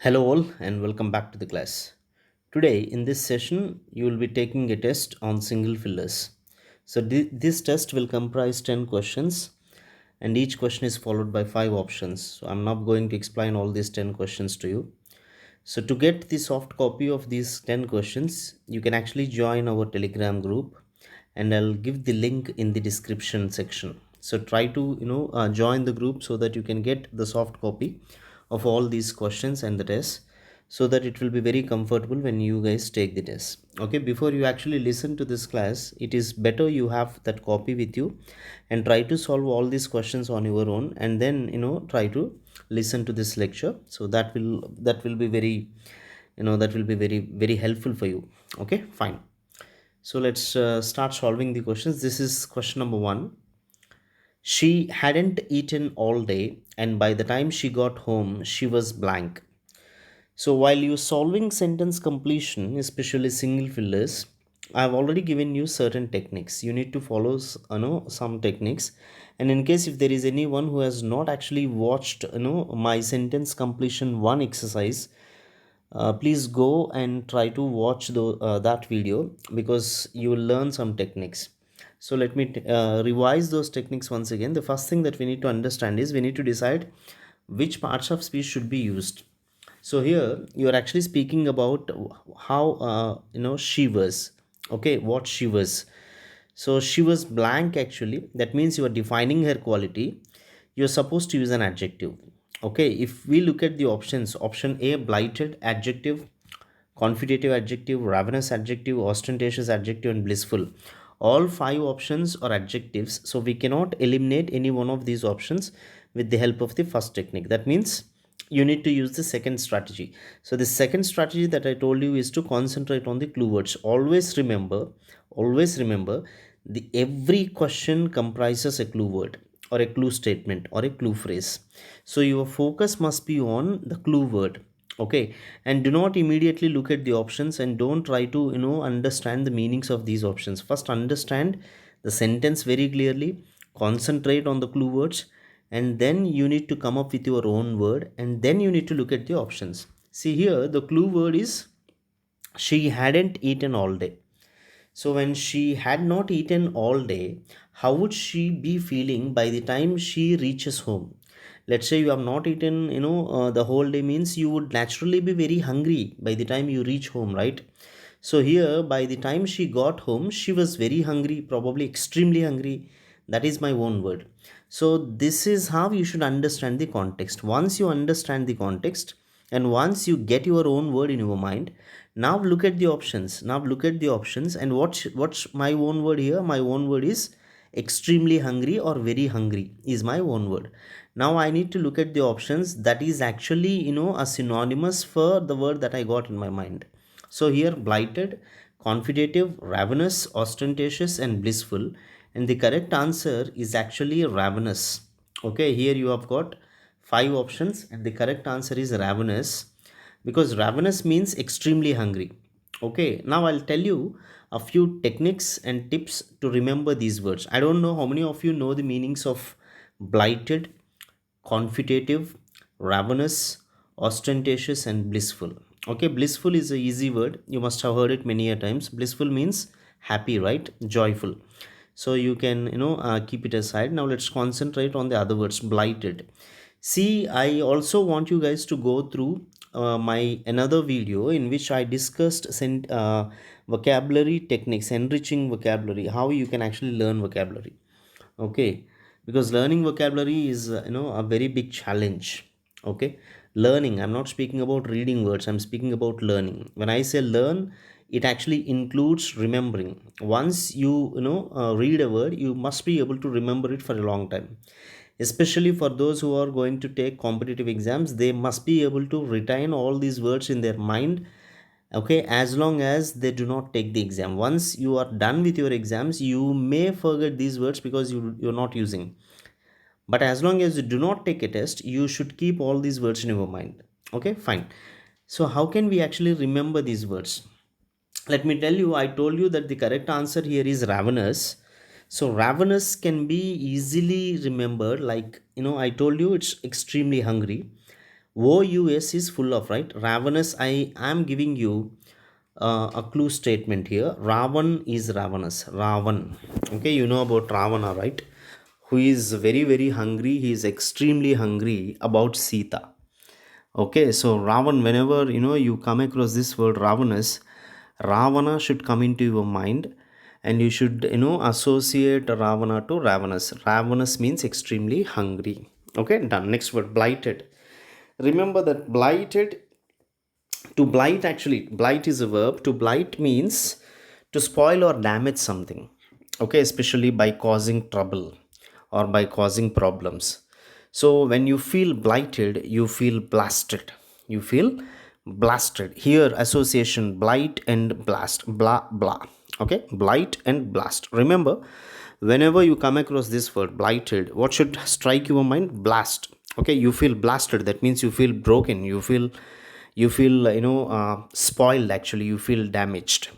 Hello, all, and welcome back to the class. Today, in this session, you will be taking a test on single fillers. So, this test will comprise 10 questions, and each question is followed by 5 options. So, I'm not going to explain all these 10 questions to you. So, to get the soft copy of these 10 questions, you can actually join our Telegram group, and I'll give the link in the description section. So, try to join the group so that you can get the soft copy of all these questions and the test, so that it will be very comfortable when you guys take the test. Okay, before you actually listen to this class, it is better you have that copy with you and try to solve all these questions on your own, and then try to listen to this lecture. So that will be very that will be very helpful for you. Okay, fine. So let's start solving the questions. This is question number 1. She hadn't eaten all day, and by the time she got home she was blank. So while you're solving sentence completion, especially single fillers, I've already given you certain techniques. You need to follow some techniques. And in case if there is anyone who has not actually watched my sentence completion one exercise, please go and try to watch that video, because you will learn some techniques. So let me revise those techniques once again. The first thing that we need to understand is we need to decide which parts of speech should be used. So here you are actually speaking about how she was. Okay, what she was. So she was blank, actually that means you are defining her quality. You're supposed to use an adjective. Okay, if we look at the options, option A, blighted adjective, confidential adjective, ravenous adjective, ostentatious adjective, and blissful. All 5 options are adjectives, so we cannot eliminate any one of these options with the help of the first technique. That means you need to use the second strategy. So the second strategy that I told you is to concentrate on the clue words. Always remember the every question comprises a clue word or a clue statement or a clue phrase. So your focus must be on the clue word. Okay, and do not immediately look at the options, and don't try to understand the meanings of these options. First understand the sentence very clearly, concentrate on the clue words, and then you need to come up with your own word, and then you need to look at the options. See here, the clue word is she hadn't eaten all day. So when she had not eaten all day, how would she be feeling by the time she reaches home? Let's say you have not eaten, the whole day, means you would naturally be very hungry by the time you reach home, right? So here, by the time she got home, she was very hungry, probably extremely hungry. That is my own word. So this is how you should understand the context. Once you understand the context, and once you get your own word in your mind, now look at the options. And what's my own word here? My own word is extremely hungry or very hungry is my own word. Now I need to look at the options that is actually a synonymous for the word that I got in my mind. So here, blighted, confidative, ravenous, ostentatious, and blissful. And the correct answer is actually ravenous. Okay, here you have got 5 options, and the correct answer is ravenous, because ravenous means extremely hungry. Okay, now I'll tell you a few techniques and tips to remember these words. I don't know how many of you know the meanings of blighted, confitative, ravenous, ostentatious, and blissful. Okay, blissful is a easy word. You must have heard it many a times. Blissful means happy, right? Joyful. So you can keep it aside. Now let's concentrate on the other words. Blighted. See, I also want you guys to go through my another video in which I discussed vocabulary techniques, enriching vocabulary, how you can actually learn vocabulary. Okay, because learning vocabulary is a very big challenge. Okay, learning, I'm not speaking about reading words, I'm speaking about learning. When I say learn, it actually includes remembering. Once you read a word, you must be able to remember it for a long time. Especially for those who are going to take competitive exams, they must be able to retain all these words in their mind. Okay, as long as they do not take the exam. Once you are done with your exams, you may forget these words because you're not using. But as long as you do not take a test, you should keep all these words in your mind. Okay, fine. So how can we actually remember these words? Let me tell you, I told you that the correct answer here is ravenous. So ravenous can be easily remembered, like I told you it's extremely hungry. OUS is full of, right? Ravenous, I am giving you a clue statement here. Ravan is ravenous. Ravan. Okay, you know about Ravana, right? Who is very, very hungry. He is extremely hungry about Sita. Okay, so Ravan, whenever you come across this word ravenous, Ravana should come into your mind, and you should associate Ravana to ravenous. Ravenous means extremely hungry. Okay, done. Next word, blighted. Remember that blighted, to blight, actually blight is a verb. To blight means to spoil or damage something, okay, especially by causing trouble or by causing problems. So when you feel blighted, you feel blasted. You feel blasted. Here association, blight and blast, blah blah. Okay, blight and blast. Remember, whenever you come across this word blighted, what should strike your mind? Blast. Okay, you feel blasted, that means you feel broken, you feel spoiled, actually you feel damaged.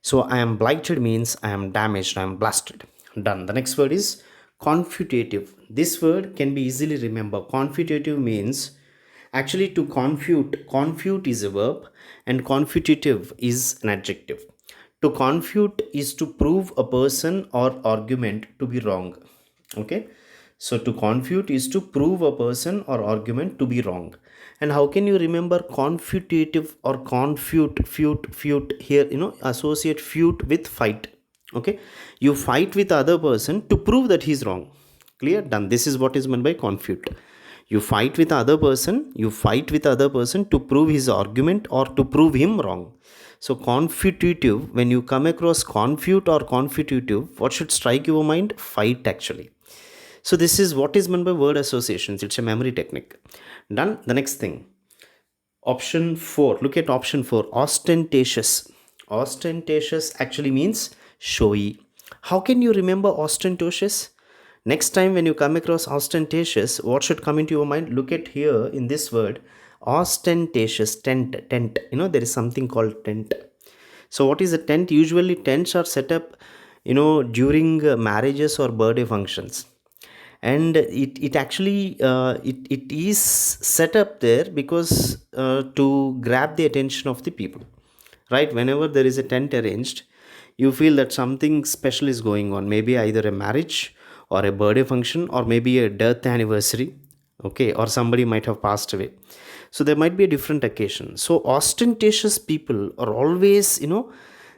So I am blighted means I am damaged, I am blasted. Done. The next word is confutative. This word can be easily remembered. Confutative means, actually, to confute, confute is a verb and confutative is an adjective. To confute is to prove a person or argument to be wrong. Okay, so to confute is to prove a person or argument to be wrong. And how can you remember confutative or confute? Fute here, associate fute with fight. Okay, you fight with other person to prove that he's wrong. Clear? Done. This is what is meant by confute. You fight with other person, you fight with other person to prove his argument or to prove him wrong. So confutative, when you come across confute or confutative, what should strike your mind? Fight, actually. So this is what is meant by word associations. It's a memory technique. Done. The next thing, option 4. Look at option 4. Ostentatious. Ostentatious actually means showy. How can you remember ostentatious? Next time when you come across ostentatious, what should come into your mind? Look at here in this word, ostentatious. Tent. There is something called tent. So what is a tent? Usually tents are set up during marriages or birthday functions. And it actually it is set up there because to grab the attention of the people, right? Whenever there is a tent arranged, you feel that something special is going on, maybe either a marriage or a birthday function or maybe a death anniversary, okay, or somebody might have passed away. So there might be a different occasion. So ostentatious people are always,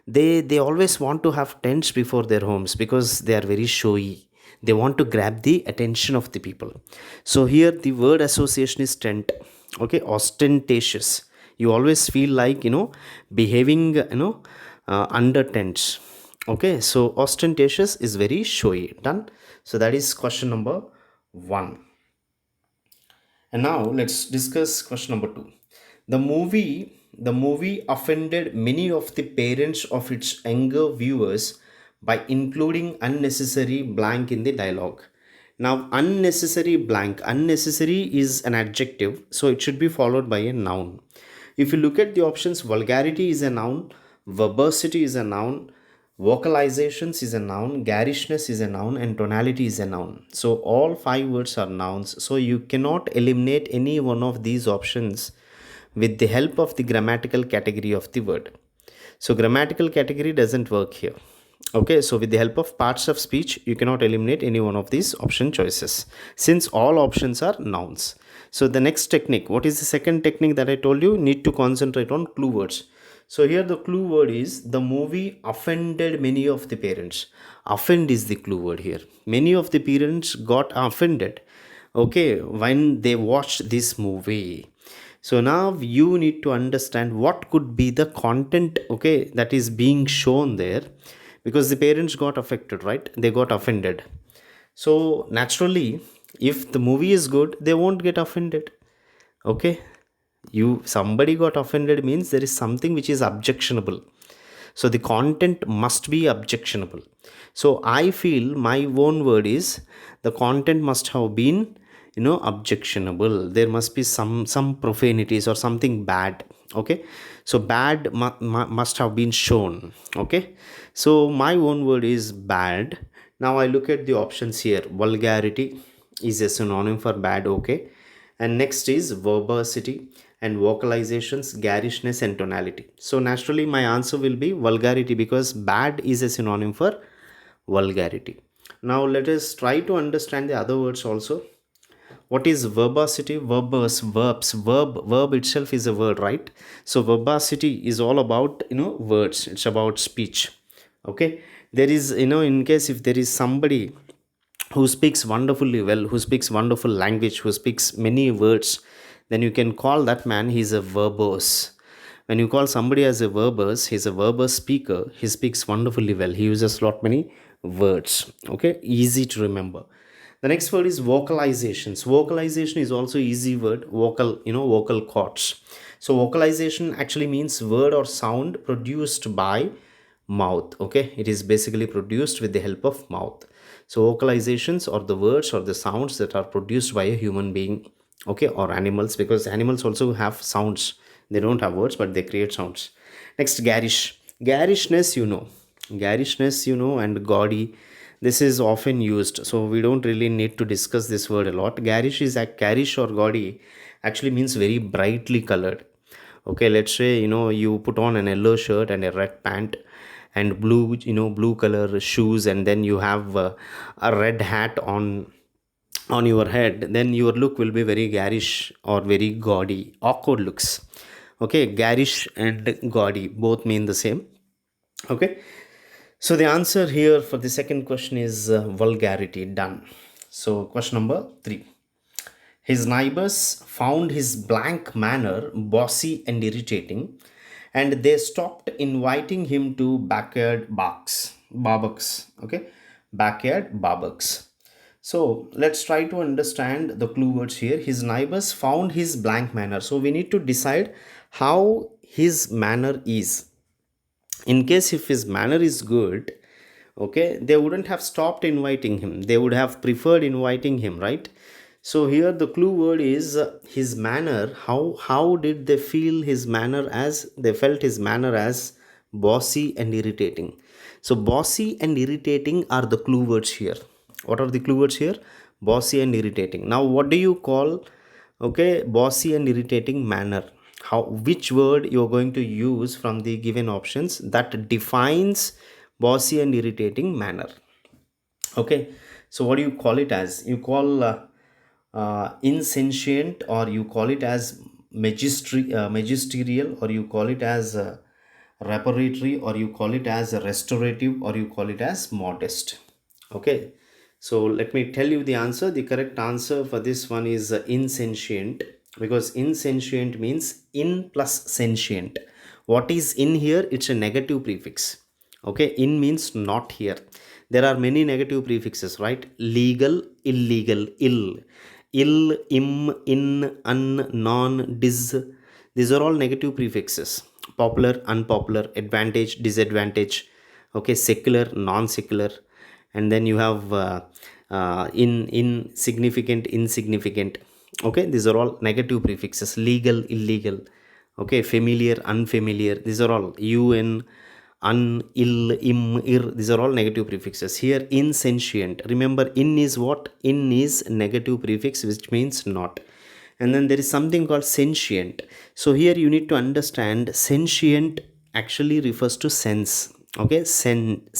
they always want to have tents before their homes because they are very showy. They want to grab the attention of the people. So here the word association is tent. Okay, ostentatious. You always feel like behaving under tents. Okay, so ostentatious is very showy. Done. So that is question number 1. And now let's discuss question number 2. The movie offended many of the parents of its younger viewers by including unnecessary blank in the dialogue. Now, unnecessary blank. Unnecessary is an adjective, so it should be followed by a noun. If you look at the options, vulgarity is a noun, verbosity is a noun, vocalizations is a noun, garishness is a noun, and tonality is a noun. So all 5 words are nouns. So you cannot eliminate any one of these options with the help of the grammatical category of the word. So grammatical category doesn't work here. Okay, so with the help of parts of speech, you cannot eliminate any one of these option choices since all options are nouns. So the next technique, what is the second technique that I told you? Need to concentrate on clue words. So here the clue word is the movie offended many of the parents. Offend is the clue word here. Many of the parents got offended, okay, when they watched this movie. So now you need to understand what could be the content, okay, that is being shown there, because the parents got affected, right? They got offended. So naturally, if the movie is good, they won't get offended. Okay, somebody got offended means there is something which is objectionable. So the content must be objectionable. So I feel my own word is the content must have been objectionable. There must be some profanities or something bad. Okay, so bad must have been shown. Okay, so my own word is bad. Now I look at the options here. Vulgarity is a synonym for bad. Okay, And next is verbosity and vocalizations, garishness, and tonality. So naturally, my answer will be vulgarity, because bad is a synonym for vulgarity. Now let us try to understand the other words also. What is verbosity? Verbose, verbs, verb itself is a word, right? So verbosity is all about, words. It's about speech. Okay, there is, in case if there is somebody who speaks wonderfully well, who speaks wonderful language, who speaks many words, then you can call that man, he's a verbose. When you call somebody as a verbose, he's a verbose speaker. He speaks wonderfully well. He uses lot many words. Okay, easy to remember. The next word is vocalizations. Vocalization is also easy word. Vocal, vocal cords. So vocalization actually means word or sound produced by mouth. Okay, it is basically produced with the help of mouth. So vocalizations are the words or the sounds that are produced by a human being, okay, or animals, because animals also have sounds. They don't have words, but they create sounds. Next, garish. Garishness, garishness, and gaudy, this is often used, so we don't really need to discuss this word a lot. Garish or gaudy actually means very brightly colored. Okay, let's say, you put on an yellow shirt and a red pant and blue color shoes, and then you have a red hat on your head, then your look will be very garish or very gaudy, awkward looks. Okay, garish and gaudy both mean the same. Okay, so the answer here for the second question is vulgarity. Done. So question number 3. His neighbors found his blank manner bossy and irritating, and they stopped inviting him to backyard barbecues. Okay, backyard barbecues. So let's try to understand the clue words here. His neighbors found his blank manner. So we need to decide how his manner is. In case if his manner is good, okay, they wouldn't have stopped inviting him. They would have preferred inviting him, right? So here the clue word is his manner. How did they feel his manner as? They felt his manner as bossy and irritating. So bossy and irritating are the clue words here. What are the clue words here? Bossy and irritating. Now what do you call, okay, bossy and irritating manner? How, which word you are going to use from the given options that defines bossy and irritating manner? Okay, so what do you call it as? You call insentient, or you call it as magisterial, or you call it as reparatory, or you call it as restorative, or you call it as modest. Okay, so let me tell you the answer. The correct answer for this one is insentient, because insentient means in plus sentient. What is in here? It's a negative prefix. Okay, in means not here. There are many negative prefixes, right? Legal, illegal, ill, im, in, un, non, dis. These are all negative prefixes. Popular, unpopular, advantage, disadvantage. Okay, secular, non-secular, and then you have in, significant, insignificant. Okay, these are all negative prefixes. Legal, illegal. Okay, familiar, unfamiliar. These are all un, ill, im, ir. These are all negative prefixes. Here, insentient. Remember, in is what? In is negative prefix, which means not. And then there is something called sentient. So here you need to understand, sentient actually refers to sense. Okay, sense.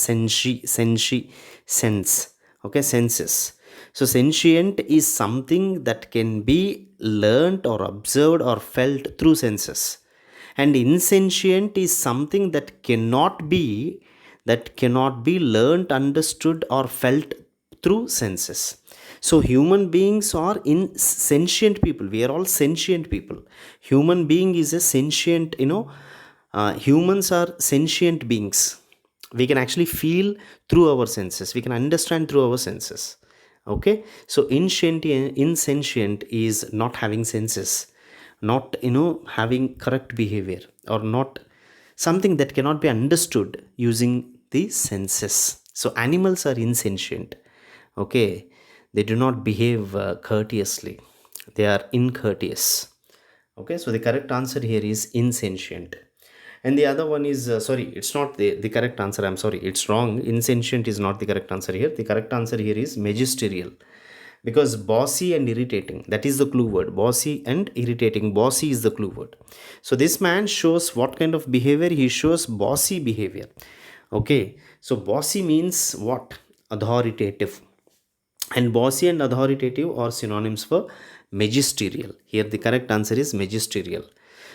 Okay, senses. So sentient is something that can be learnt or observed or felt through senses, and insentient is something that cannot be learnt, understood, or felt through senses. So human beings are sentient people. We are all sentient people. Human being is a sentient, humans are sentient beings. We can actually feel through our senses. We can understand through our senses. Okay, so insentient is not having senses, not having correct behavior, or not something that cannot be understood using the senses. So animals are insentient. Okay, they do not behave courteously. They are incourteous. Okay, so the correct answer here is insentient. And the other one is sorry, it's not the correct answer. I'm sorry, it's wrong. Insentient is not the correct answer here. The correct answer here is magisterial. because bossy and irritating, that is the clue word. Bossy and irritating. Bossy is the clue word. So this man shows what kind of behavior? He shows bossy behavior. Okay, so bossy means what? Authoritative. And bossy and authoritative are synonyms for magisterial. Here the correct answer is magisterial.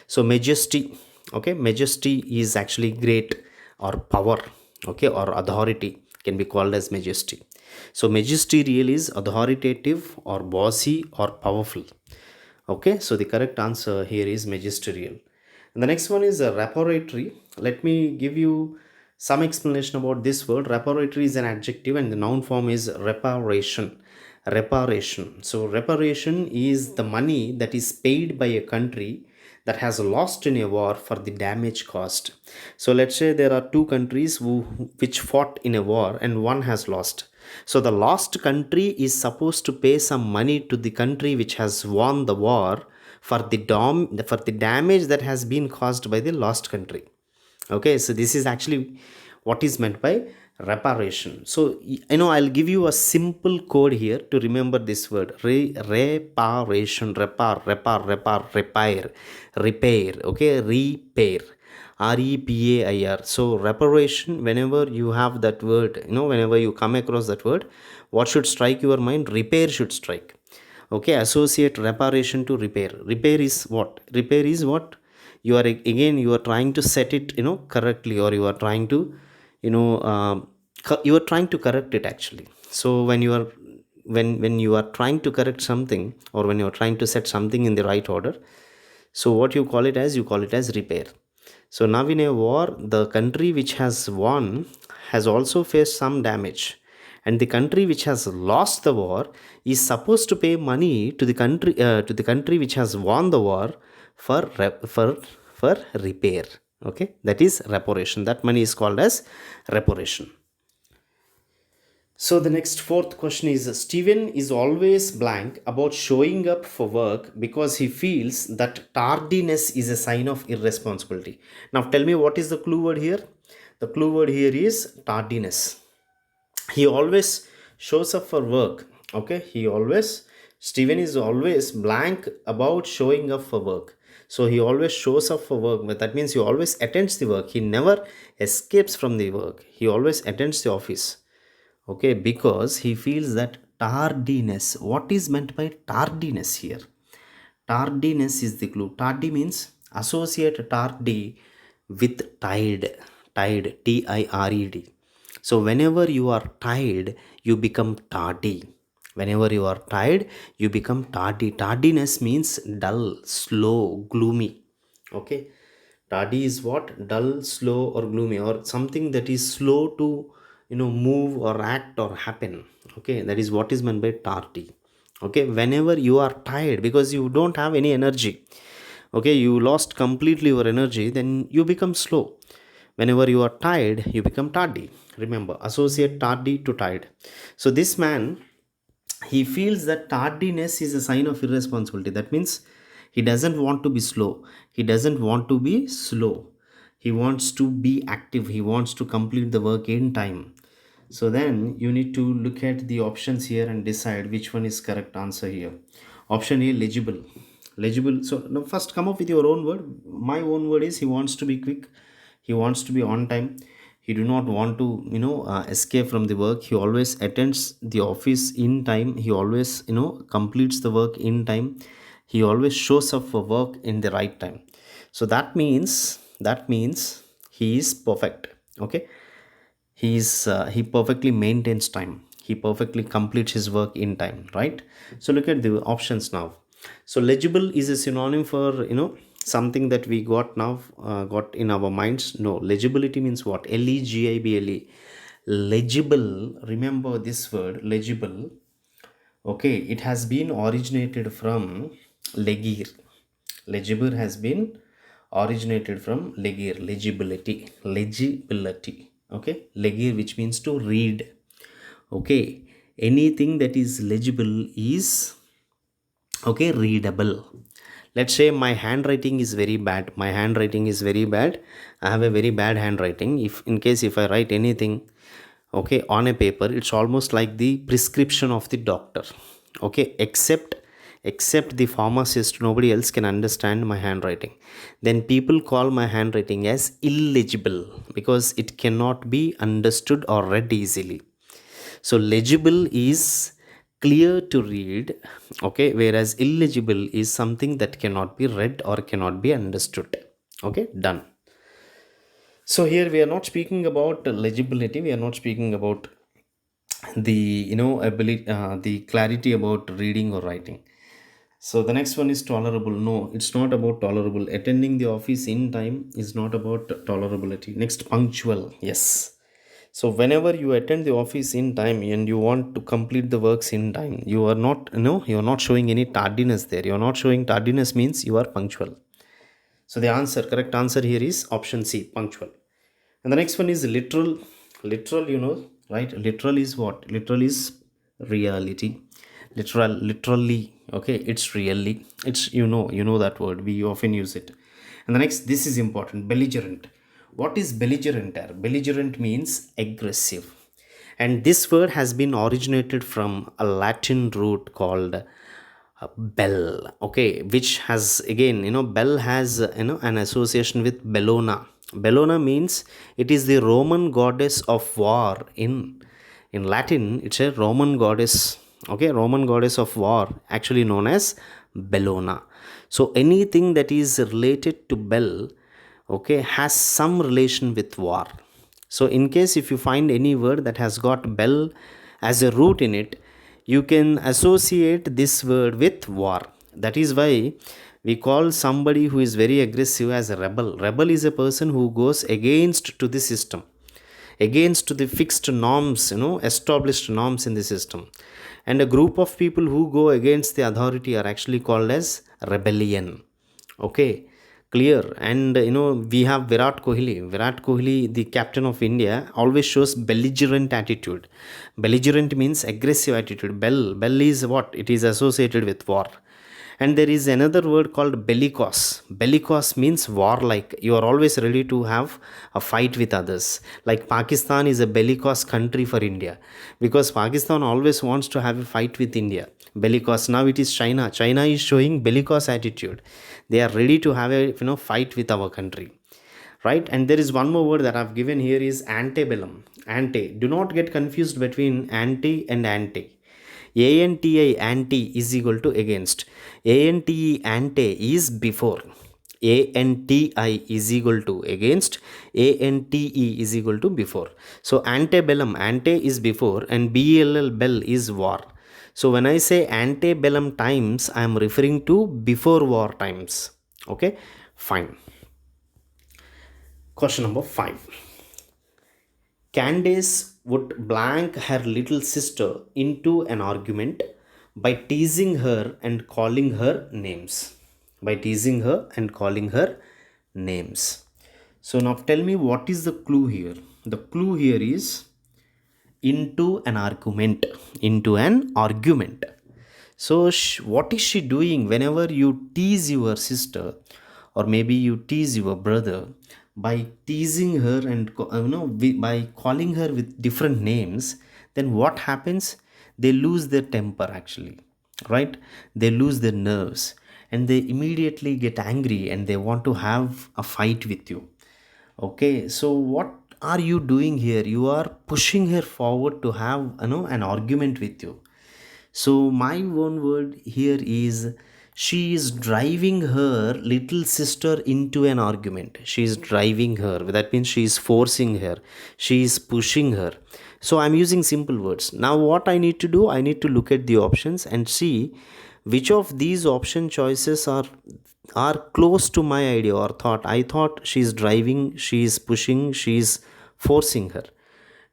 So majesty, okay, majesty is actually great or power, okay, or authority can be called as majesty. So magisterial is authoritative or bossy or powerful. Okay, so the correct answer here is magisterial. And the next one is a reparatory. Let me give you some explanation about this word. Reparatory is an adjective and the noun form is reparation. Reparation. So reparation is the money that is paid by a country that has lost in a war for the damage caused. So let's say there are two countries which fought in a war and one has lost. So the lost country is supposed to pay some money to the country which has won the war for the damage that has been caused by the lost country. Okay, so this is actually what is meant by reparation. So I'll give you a simple code here to remember this word. Reparation. Repair. Okay, repair. repair. So reparation, whenever you have that word, whenever you come across that word, what should strike your mind? Repair should strike. Okay, associate reparation to repair. Repair is what? Repair is what? You are trying to set it correctly, or you are trying to you are trying to correct it actually. So when you are trying to correct something, or when you are trying to set something in the right order, so what you call it as? You call it as repair. So now in a war, the country which has won has also faced some damage, and the country which has lost the war is supposed to pay money to the country which has won the war for repair. Okay, that is reparation. That money is called as reparation. So the next fourth question is, Steven is always blank about showing up for work because he feels that tardiness is a sign of irresponsibility. Now tell me, what is the clue word here? The clue word here is tardiness. He always shows up for work. Okay, Steven is always blank about showing up for work. So he always shows up for work, but that means he always attends the work. He never escapes from the work. He always attends the office. Okay, because he feels that tardiness. What is meant by tardiness here? Tardiness is the clue. Tardy means associate tardy with tired. Tired, Tired. So whenever you are tired, you become tardy. Whenever you are tired, you become tardy. Tardiness means dull, slow, gloomy. Okay, tardy is what? Dull, slow, or gloomy, or something that is slow to move or act or happen. Okay, that is what is meant by tardy. Okay, whenever you are tired because you don't have any energy, okay, you lost completely your energy, then you become slow. Whenever you are tired, you become tardy. Remember, associate tardy to tired. So this man, he feels that tardiness is a sign of irresponsibility. That means he doesn't want to be slow. He doesn't want to be slow. He wants to be active. He wants to complete the work in time. So then you need to look at the options here and decide which one is correct answer here. Option A, legible. Legible. So now first come up with your own word. My own word is, he wants to be quick. He wants to be on time. He do not want to escape from the work. He always attends the office in time. He always completes the work in time. He always shows up for work in the right time. So that means he is perfect. Okay, he perfectly maintains time. He perfectly completes his work in time, right? So look at the options now. So legible is a synonym for something that we got in our minds. No, legibility means what? legible. Legible, remember this word legible. Okay, it has been originated from legir. Legible has been originated from legir. Legibility. Okay, legir, which means to read. Okay, anything that is legible is readable. Let's say my handwriting is very bad. I have a very bad handwriting. If I write anything on a paper, it's almost like the prescription of the doctor. Okay, except the pharmacist, nobody else can understand my handwriting. Then people call my handwriting as illegible because it cannot be understood or read easily. So legible is clear to read, okay, whereas illegible is something that cannot be read or cannot be understood. Okay, done. So here we are not speaking about legibility, we are not speaking about the ability, the clarity about reading or writing. So the next one is tolerable. No, it's not about tolerable. Attending the office in time is not about tolerability. Next, punctual. Yes. So whenever you attend the office in time and you want to complete the works in time, you are not, you are not showing any tardiness there. You are not showing tardiness means you are punctual. So the correct answer here is option C, punctual. And the next one is literal. Literal, right? Literal is what? Literal is reality. Literally, okay, it's really. It's, you know that word. We often use it. And the next, this is important, belligerent. What is belligerent there? Belligerent means aggressive. And this word has been originated from a Latin root called bell, okay, which has, again, bell has, an association with Bellona. Bellona means it is the Roman goddess of war. In Latin, it's a Roman goddess, okay, Roman goddess of war, actually known as Bellona. So anything that is related to bell, okay, has some relation with war. So in case if you find any word that has got bell as a root in it, you can associate this word with war. That is why we call somebody who is very aggressive as a rebel. Rebel is a person who goes against to the system, against to the fixed norms, established norms in the system. And a group of people who go against the authority are actually called as rebellion. Okay, clear. And we have Virat Kohli, the captain of India, always shows belligerent attitude. Belligerent means aggressive attitude. Bell is what? It is associated with war. And there is another word called bellicose. Bellicose means warlike. You are always ready to have a fight with others. Like Pakistan is a bellicose country for India because Pakistan always wants to have a fight with India. Bellicose. Now it is China. China is showing bellicose attitude. They are ready to have a fight with our country, right? And there is one more word that I've given here is antebellum. Ante. Do not get confused between anti and ante. Anti, anti is equal to against. Ante, ante is before. Anti is equal to against. Ante is equal to before. So antebellum, ante is before, and bell, bell is war. So when I say antebellum times, I am referring to before war times. Okay, fine. Question number 5. Candace would blank her little sister into an argument by teasing her and calling her names. By teasing her and calling her names. So now tell me, what is the clue here? The clue here is into an argument. Into an argument. So what is she doing whenever you tease your sister, or maybe you tease your brother by teasing her and by calling her with different names? Then what happens? They lose their temper actually, right? They lose their nerves and they immediately get angry and they want to have a fight with you. Okay, so what are you doing here? You are pushing her forward to have an argument with you. So my one word here is, she is driving her little sister into an argument. She is driving her. That means she is forcing her. She is pushing her. So I'm using simple words. Now what I need to do, I need to look at the options and see which of these option choices are close to my idea or thought. I thought she is driving, she is pushing, she is forcing her.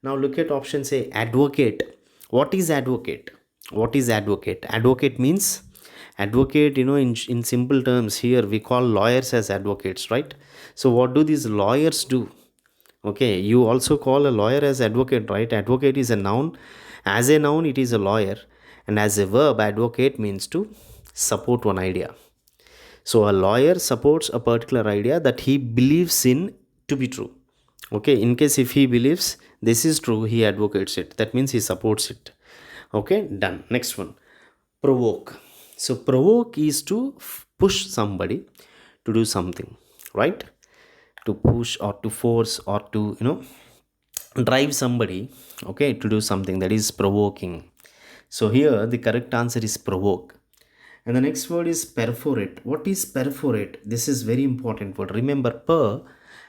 Now look at option say advocate. What is advocate? What is advocate? Advocate means, advocate, in simple terms, here we call lawyers as advocates, right? So what do these lawyers do? Okay, you also call a lawyer as advocate, right? Advocate is a noun. As a noun, it is a lawyer. And as a verb, advocate means to support one idea. So a lawyer supports a particular idea that he believes in to be true. Okay, in case if he believes this is true, he advocates it. That means he supports it. Okay, done. Next one. provoke. So provoke is to push somebody to do something, right? To push or to force or to drive somebody, okay, to do something, that is provoking. So here the correct answer is provoke. And the next word is perforate. What is perforate? This is very important word. Remember, per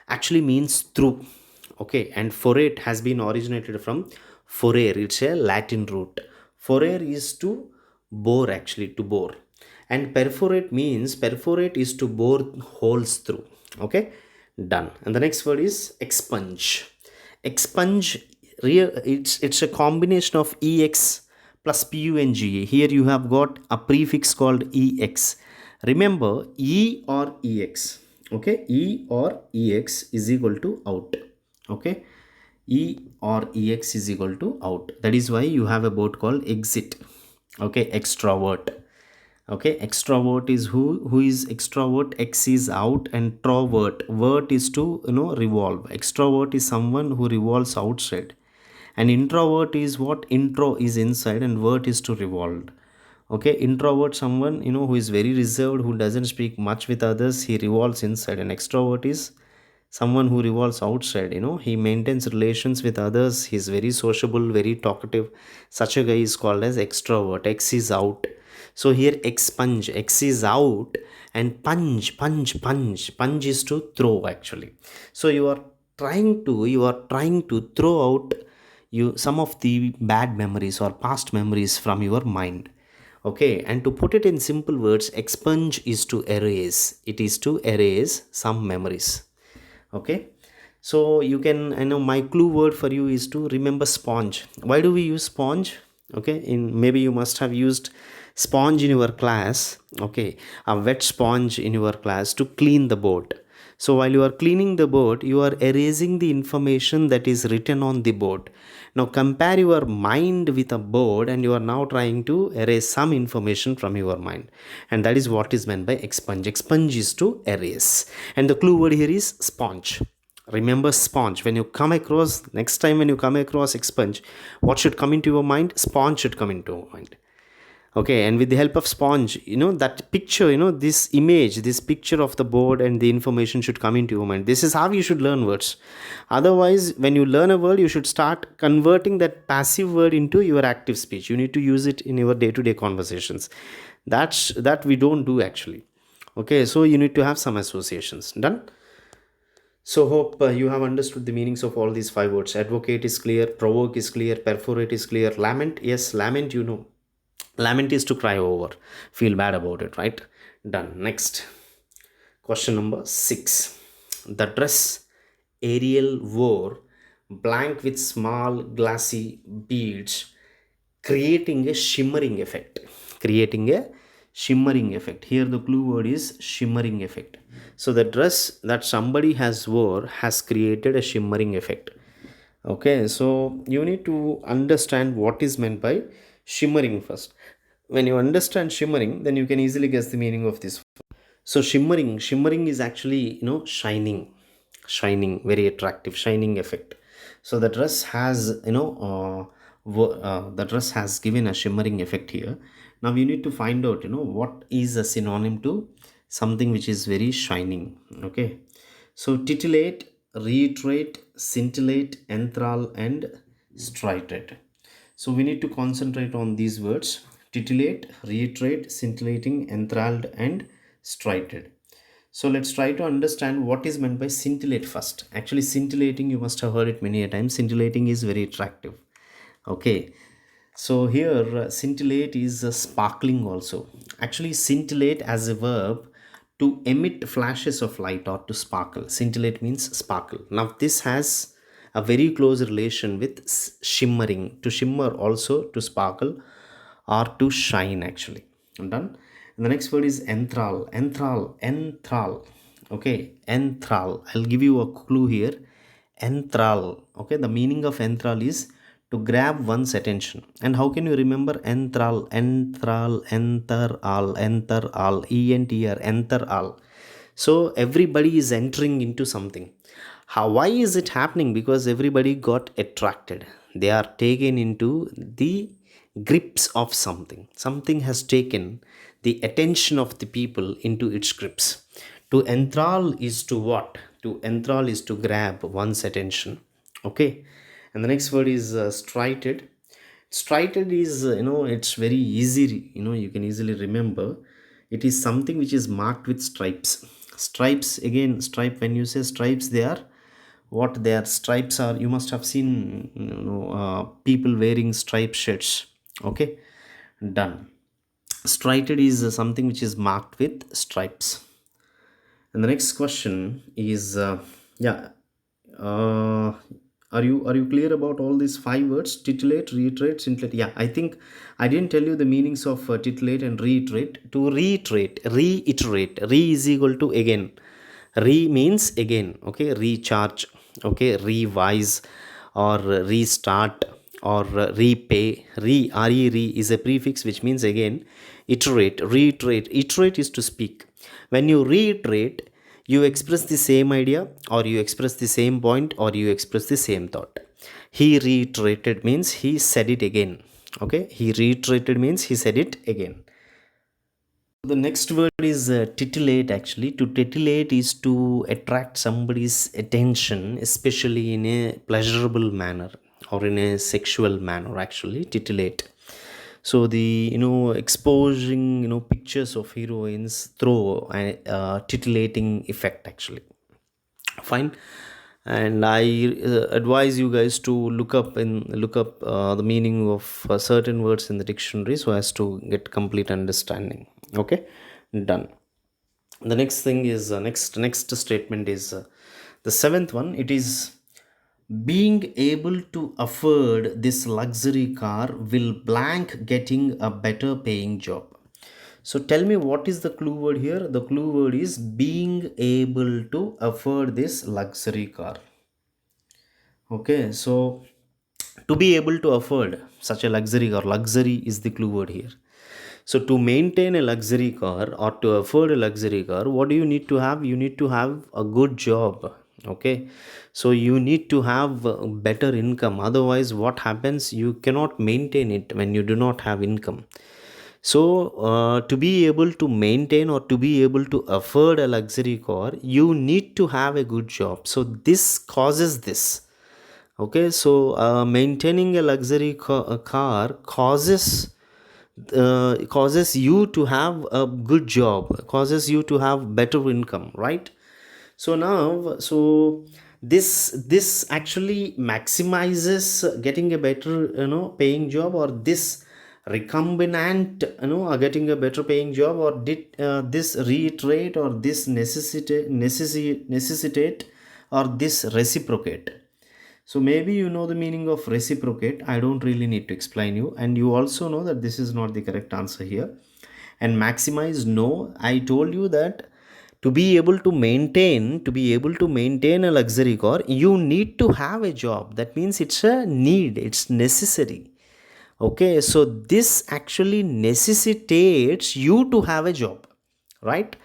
actually means through, okay, and forate has been originated from forare. It's a Latin root. Forare is to bore, actually to bore, and perforate means, perforate is to bore holes through. Okay, done. And the next word is expunge. Expunge, real, it's a combination of ex plus punga. Here you have got a prefix called ex. Remember, e or ex, okay, e or ex is equal to out, okay, e or ex is equal to out. That is why you have a word called exit, okay, extrovert. Okay, extrovert is who is extrovert. X is out, and trovert, vert is to revolve. Extrovert is someone who revolves outside, and introvert is what? Intro is inside, and vert is to revolve. Okay, introvert, someone who is very reserved, who doesn't speak much with others, he revolves inside. And extrovert is someone who revolves outside, he maintains relations with others, he's very sociable, very talkative. Such a guy is called as extrovert. X is out. So here expunge, X is out, and punch is to throw, actually. So you are trying to throw out you some of the bad memories or past memories from your mind. Okay, and to put it in simple words, expunge is to erase. It is to erase some memories. Okay, so you can, I know my clue word for you is to remember sponge. Why do we use sponge? Okay, in maybe you must have used sponge in your class. Okay, a wet sponge in your class to clean the board. So while you are cleaning the board, you are erasing the information that is written on the board. Now compare your mind with a board, and you are now trying to erase some information from your mind, and that is what is meant by expunge. Expunge is to erase, and the clue word here is sponge. Remember sponge. When you come across, next time when you come across expunge, what should come into your mind? Sponge should come into your mind. Okay, and with the help of sponge, that picture, this image, this picture of the board and the information should come into your mind. This is how you should learn words. Otherwise, when you learn a word, you should start converting that passive word into your active speech. You need to use it in your day-to-day conversations. That we don't do, actually. Okay, so you need to have some associations. Done. So hope you have understood the meanings of all these five words. Advocate is clear, provoke is clear, perforate is clear, lament, yes, lament, lament is to cry over, feel bad about it, right? Done. Next, question number 6. The dress Ariel wore, blank with small glassy beads, creating a shimmering effect. Creating a shimmering effect. Here the clue word is shimmering effect. So the dress that somebody has wore has created a shimmering effect. Okay, so you need to understand what is meant by shimmering first. When you understand shimmering, then you can easily guess the meaning of this. So shimmering is actually shining, very attractive, shining effect. So the dress has the dress has given a shimmering effect here. Now you need to find out what is a synonym to something which is very shining. Okay, so titillate, reiterate, scintillate, enthrall, and striate. So we need to concentrate on these words: titillate, reiterate, scintillating, enthralled, and striated. So let's try to understand what is meant by scintillate first. Actually, scintillating, you must have heard it many a time. Scintillating is very attractive. Okay, so here scintillate is sparkling also. Actually, scintillate as a verb, to emit flashes of light or to sparkle. Scintillate means sparkle. Now this has a very close relation with shimmering. To shimmer also, to sparkle or to shine, actually. I'm done. And the next word is enthrall. Enthrall. Okay, enthrall. I'll give you a clue here. Enthrall. Okay, the meaning of enthrall is to grab one's attention. And how can you remember enthrall? Enthrall, enthrall, enthrall. So everybody is entering into something. Why is it happening? Because everybody got attracted. They are taken into the grips of something. Something has taken the attention of the people into its grips. To enthrall is to what? To enthrall is to grab one's attention. Okay. And the next word is striated. Striated is, it's very easy, you can easily remember. It is something which is marked with stripes. Stripes, again, stripe, when you say stripes, they are what their stripes are. You must have seen, people wearing striped shirts. Okay, done. Striated is something which is marked with stripes. And the next question is, yeah, uh, are you clear about all these five words? Titillate, reiterate, scintillate. Yeah, I think I didn't tell you the meanings of titillate and reiterate. To reiterate, reiterate, re is equal to again. Re means again. Okay, recharge. Okay, revise or restart or repay. Re is a prefix which means again. Iterate, reiterate. Iterate is to speak. When you reiterate, you express the same idea, or you express the same point, or you express the same thought. He reiterated means he said it again. Okay, he reiterated means he said it again. The next word is titillate. Actually, to titillate is to attract somebody's attention, especially in a pleasurable manner or in a sexual manner. Actually, titillate. So the exposing pictures of heroines through a titillating effect. Actually, fine. And I advise you guys to look up the meaning of certain words in the dictionary so as to get complete understanding. Okay, done. The next thing is next statement is the seventh one. It is being able to afford this luxury car will blank getting a better paying job. So tell me, what is the clue word here? The clue word is being able to afford this luxury car. Okay, so to be able to afford such a luxury car, luxury is the clue word here. So to maintain a luxury car or to afford a luxury car, what do you need to have? You need to have a good job. Okay, so you need to have better income. Otherwise, what happens? You cannot maintain it when you do not have income. So, to be able to maintain or to be able to afford a luxury car, you need to have a good job. So, this causes this. Okay, so maintaining a luxury car causes you to have a good job, causes you to have better income, right? So now, so this actually maximizes getting a better paying job, or this recombinant getting a better paying job, or did this reiterate, or this necessitate, or this reciprocate. So maybe you know the meaning of reciprocate. I don't really need to explain you, and you also know that this is not the correct answer here. And maximize, no, I told you that to be able to maintain a luxury car, you need to have a job. That means it's a need, it's necessary. Okay, so this actually necessitates you to have a job, right?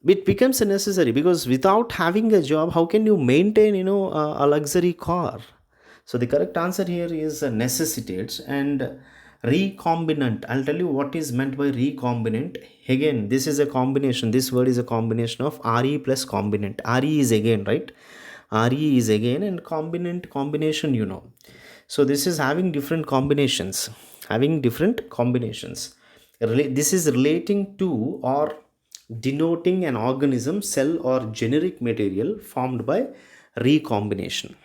It becomes a necessary, because without having a job, how can you maintain a luxury car? So the correct answer here is necessitates. And recombinant, I'll tell you what is meant by recombinant. Again, this is a combination, this word is a combination of re plus combinant. Re is again, right? Re is again, and combinant, combination, so this is having different combinations, this is relating to or denoting an organism, cell, or generic material formed by recombination.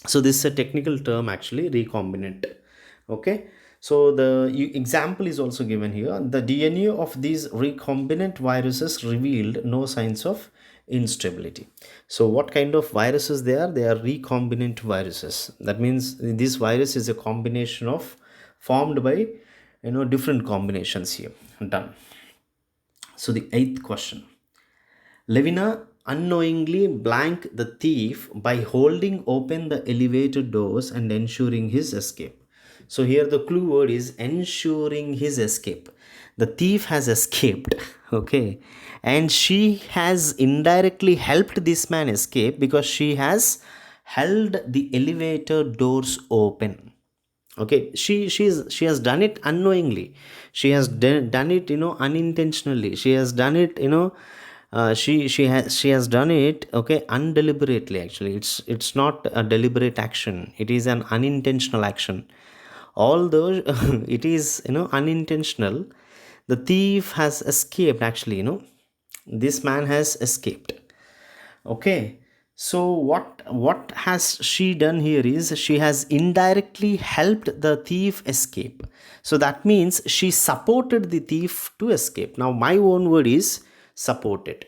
So this is a technical term, actually, recombinant. Okay, so the example is also given here. The DNA of these recombinant viruses revealed no signs of instability. So what kind of viruses they are? They are recombinant viruses. That means this virus is a combination of formed by different combinations here. Done. So the eighth question. Levina unknowingly blanked the thief by holding open the elevator doors and ensuring his escape. So here the clue word is ensuring his escape. The thief has escaped, okay, and she has indirectly helped this man escape because she has held the elevator doors open. Okay, she has done it unknowingly. She has done it, unintentionally. She has done it, she has done it, okay, undeliberately. Actually, it's not a deliberate action, it is an unintentional action. Although it is, unintentional, the thief has escaped. Actually, this man has escaped. Okay, so what has she done here is she has indirectly helped the thief escape. So that means she supported the thief to escape. Now my own word is supported.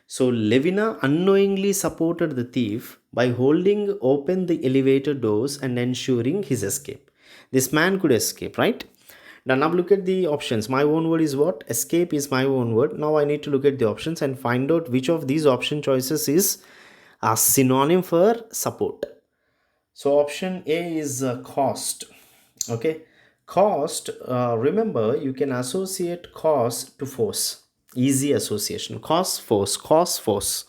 So Levina unknowingly supported the thief by holding open the elevator doors and ensuring his escape. This man could escape, right? Now look at the options. My own word is what? Escape is my own word. Now I need to look at the options and find out which of these option choices is a synonym for support. So option A is cost. Okay, cost. Remember, you can associate cost to force. Easy association. Cost, force. Cost, force.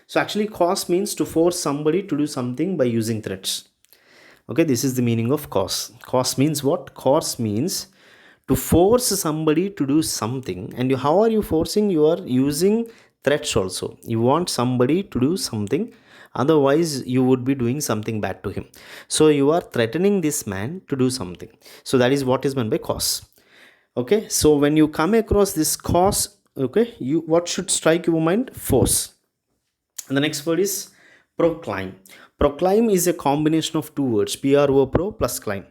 So actually, cost means to force somebody to do something by using threats. Okay, this is the meaning of cost. Cost means what? Cost means to force somebody to do something. And how are you forcing? You are using threats also. You want somebody to do something, otherwise you would be doing something bad to him. So you are threatening this man to do something. So that is what is meant by cost. Okay, so when you come across this cost, okay, you what should strike your mind? Force. And the next word is proclaim. Proclaim is a combination of two words, pro, pro plus climb.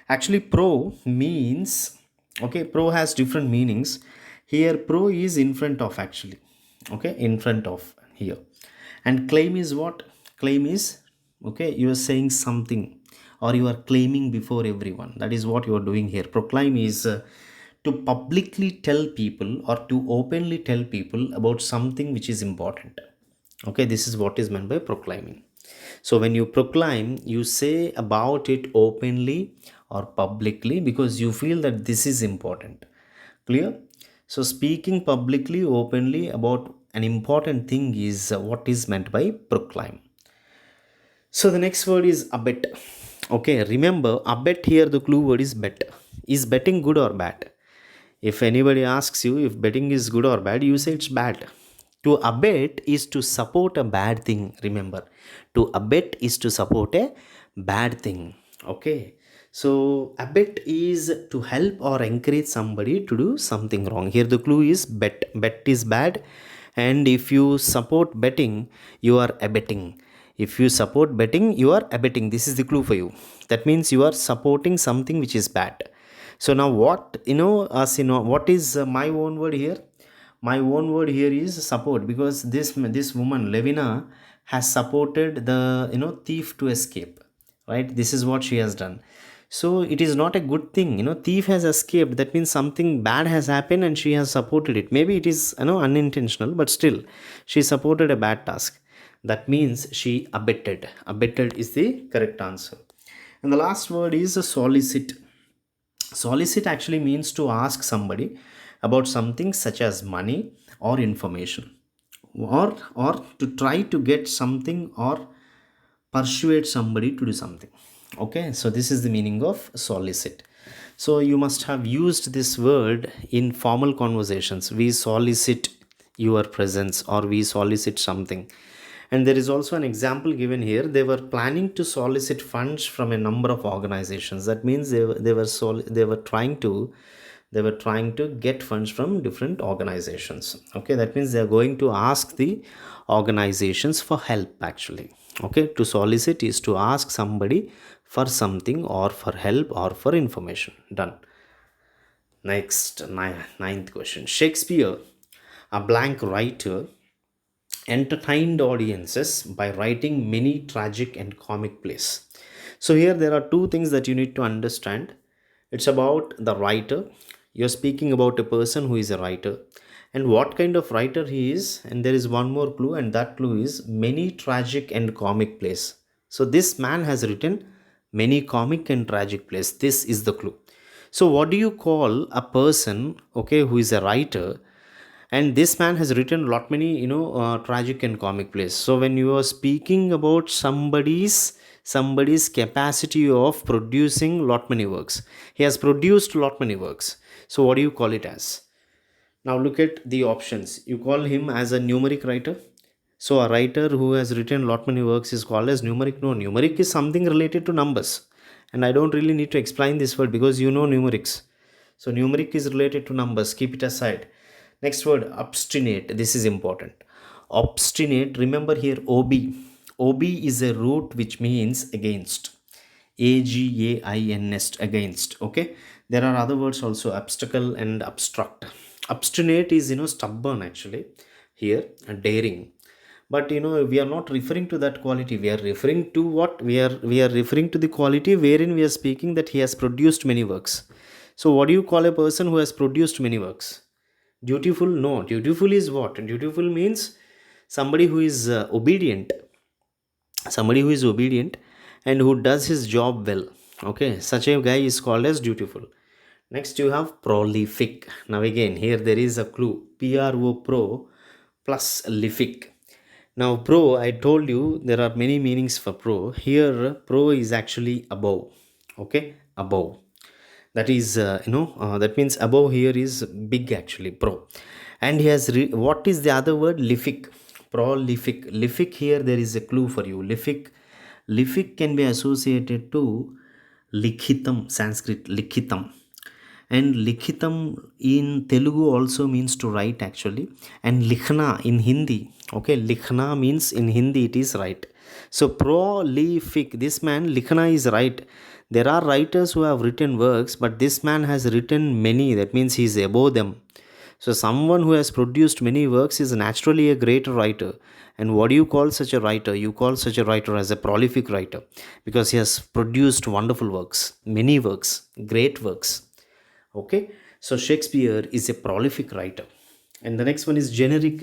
Actually, pro means, okay, pro has different meanings. Here, pro is in front of, actually. Okay, in front of here. And claim is what? Claim is, okay, you are saying something or you are claiming before everyone. That is what you are doing here. Proclaim is to publicly tell people or to openly tell people about something which is important. Okay, this is what is meant by proclaiming. So when you proclaim, you say about it openly or publicly because you feel that this is important. Clear? So speaking publicly, openly about an important thing is what is meant by proclaim. So the next word is abet. Okay, remember abet here, the clue word is bet. Is betting good or bad? If anybody asks you if betting is good or bad, you say it's bad. To abet is to support a bad thing. Remember, to abet is to support a bad thing. Okay, so abet is to help or encourage somebody to do something wrong. Here the clue is bet. Bet is bad, and if you support betting, you are abetting. If you support betting, you are abetting. This is the clue for you. That means you are supporting something which is bad. So now what, what is my own word here? My own word here is support, because this woman Levina has supported the thief to escape, right? This is what she has done. So it is not a good thing. Thief has escaped, that means something bad has happened and she has supported it. Maybe it is unintentional, but still she supported a bad task. That means she abetted. Abetted is the correct answer. And the last word is solicit. Solicit actually means to ask somebody about something such as money or information, or to try to get something or persuade somebody to do something. Okay, so this is the meaning of solicit. So you must have used this word in formal conversations. We solicit your presence, or we solicit something. And there is also an example given here. They were planning to solicit funds from a number of organizations. That means they were trying to get funds from different organizations. Okay, that means they are going to ask the organizations for help, actually. Okay, to solicit is to ask somebody for something or for help or for information. Done. Next, ninth question. Shakespeare, a blank writer, entertained audiences by writing many tragic and comic plays. So here there are two things that you need to understand. It's about the writer. You're speaking about a person who is a writer and what kind of writer he is. And there is one more clue, and that clue is many tragic and comic plays. So this man has written many comic and tragic plays. This is the clue. So what do you call a person, okay, who is a writer and this man has written lot many tragic and comic plays. So when you are speaking about somebody's capacity of producing lot many works, he has produced lot many works. So what do you call it as? Now look at the options. You call him as a numeric writer. So a writer who has written lot many works is called as numeric. No, numeric is something related to numbers, and I don't really need to explain this word because you know numerics. So numeric is related to numbers. Keep it aside. Next word, obstinate. This is important. Obstinate. Remember here, ob. Ob is a root which means against. Against, against. Okay. There are other words also, obstacle and obstruct. Obstinate is stubborn actually here, and daring. But we are not referring to that quality. We are referring to what we are referring to the quality wherein we are speaking that he has produced many works. So what do you call a person who has produced many works? Dutiful? No. Dutiful is what? Dutiful means somebody who is obedient. Somebody who is obedient and who does his job well. Okay, such a guy is called as dutiful. Next you have prolific. Now again here there is a clue. Pro, pro plus lific. Now pro, I told you there are many meanings for pro. Here pro is actually above. Okay, above. That is that means above here is big actually, pro. And he has what is the other word? Lific. Prolific. Lific, here there is a clue for you. Lific can be associated to likhitam, Sanskrit likhitam. And likhitam in Telugu also means to write actually, and likhna in Hindi. Okay, likhna means in Hindi it is right. So prolific, this man likhna is right. There are writers who have written works, but this man has written many. That means he is above them. So someone who has produced many works is naturally a great writer. And what do you call such a writer? You call such a writer as a prolific writer, because he has produced wonderful works, many works, great works. Okay, so Shakespeare is a prolific writer. And the next one is generic.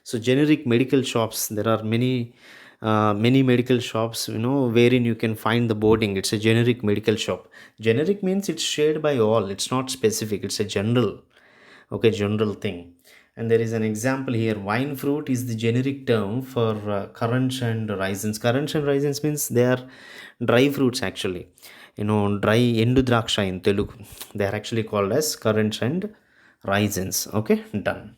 So generic medical shops, there are many medical shops wherein you can find the boarding. It's a generic medical shop. Generic means it's shared by all, it's not specific, it's a general. Okay, general thing. And there is an example here. Wine fruit is the generic term for currants and raisins. Currants and raisins means they are dry fruits actually. Dry endu draksha in Telugu. They are actually called as currants and raisins. Okay, done.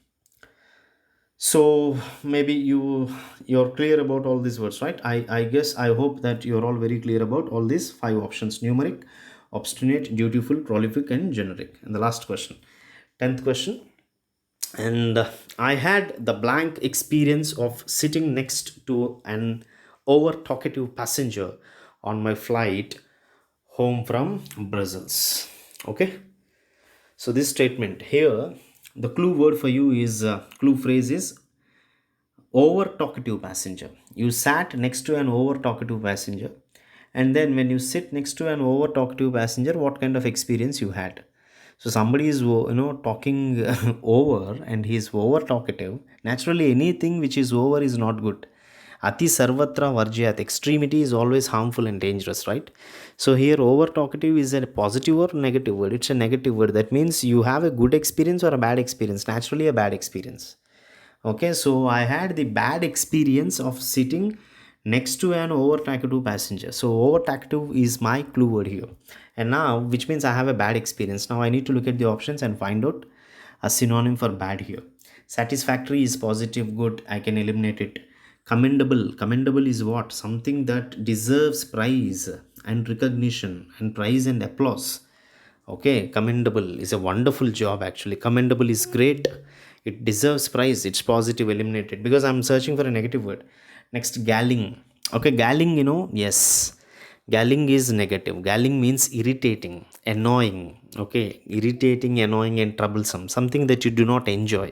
So maybe you're clear about all these words, right? I guess, I hope that you're all very clear about all these 5 options: numeric, obstinate, dutiful, prolific, and generic. And the last question, 10th question. And I had the blank experience of sitting next to an over talkative passenger on my flight home from Brussels. Okay, so this statement here, the clue word for you is clue phrase is over talkative passenger. You sat next to an over talkative passenger, and then when you sit next to an over talkative passenger, what kind of experience you had? So somebody is talking over, and he is over talkative. Naturally anything which is over is not good. Ati sarvatra varjyat. Extremity is always harmful and dangerous, right? So here over talkative is a positive or negative word? It's a negative word. That means you have a good experience or a bad experience. Naturally a bad experience. Okay, so I had the bad experience of sitting next to an over talkative passenger. So over talkative is my clue word here. And now, which means I have a bad experience. Now I need to look at the options and find out a synonym for bad here. Satisfactory is positive, good, I can eliminate it. Commendable is what? Something that deserves praise and recognition and praise and applause. Okay, commendable is a wonderful job actually. Commendable is great, it deserves praise, it's positive, eliminated, because I'm searching for a negative word. Next, galling. Okay, galling, yes, galling is negative. Galling means irritating, annoying. Okay, irritating, annoying, and troublesome, something that you do not enjoy.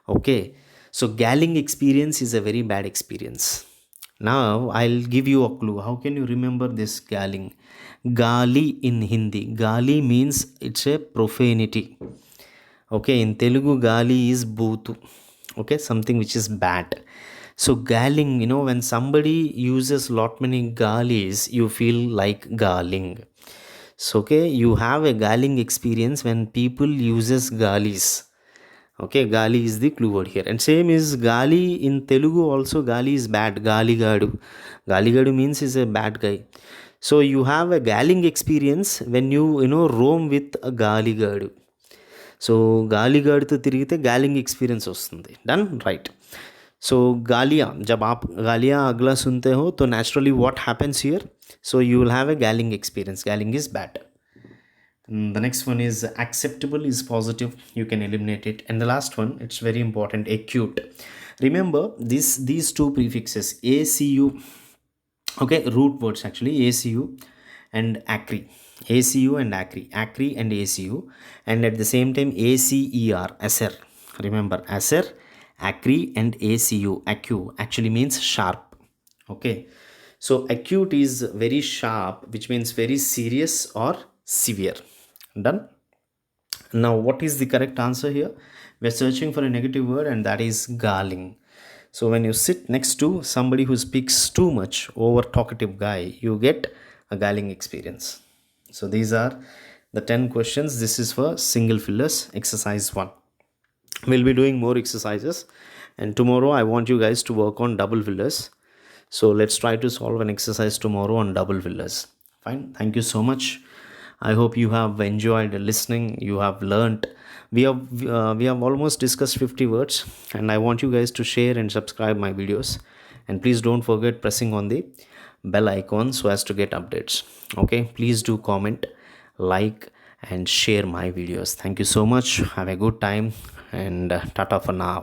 Okay, so galling experience is a very bad experience. Now I'll give you a clue. How can you remember this galling? Gali in Hindi. Gali means it's a profanity. Okay, in Telugu gali is bootu. Okay, something which is bad. So galling, when somebody uses lot many galis, you feel like galling. So okay, you have a galling experience when people uses galis. Okay, gali is the clue word here. And same is gali in Telugu also. Gali is bad. Galigadu. Galigadu means is a bad guy. So you have a galling experience when you know roam with a galigadu. So గాలిగాడితో తిరిగితే గ్యాలింగ్ ఎక్స్पीरियंस వస్తుంది. Done right. सो गालियाँ जब आप गालियाँ अगला सुनते हो तो naturally what happens here, so you will have a galling experience. Galling is bad. The next one is acceptable is positive, you can eliminate it. And the last one, it's very important, acute. Remember these two prefixes acu, okay, root words actually, acu and acri. ACU and acri and ACU, and at the same time ACER, acer. Remember acer, acri and ACU. Acu actually means sharp. Okay, so acute is very sharp, which means very serious or severe. Done. Now what is the correct answer here? We're searching for a negative word, and that is galling. So when you sit next to somebody who speaks too much, over talkative guy, you get a galling experience. So these are the 10 questions. This is for single fillers, exercise 1. We'll be doing more exercises, and tomorrow I want you guys to work on double fillers. So let's try to solve an exercise tomorrow on double fillers. Fine. Thank you so much. I hope you have enjoyed listening. You have learnt. We have almost discussed 50 words, and I want you guys to share and subscribe my videos. And please don't forget pressing on the bell icon so as to get updates. Okay, please do comment, like, and share my videos. Thank you so much. Have a good time, and tata for now.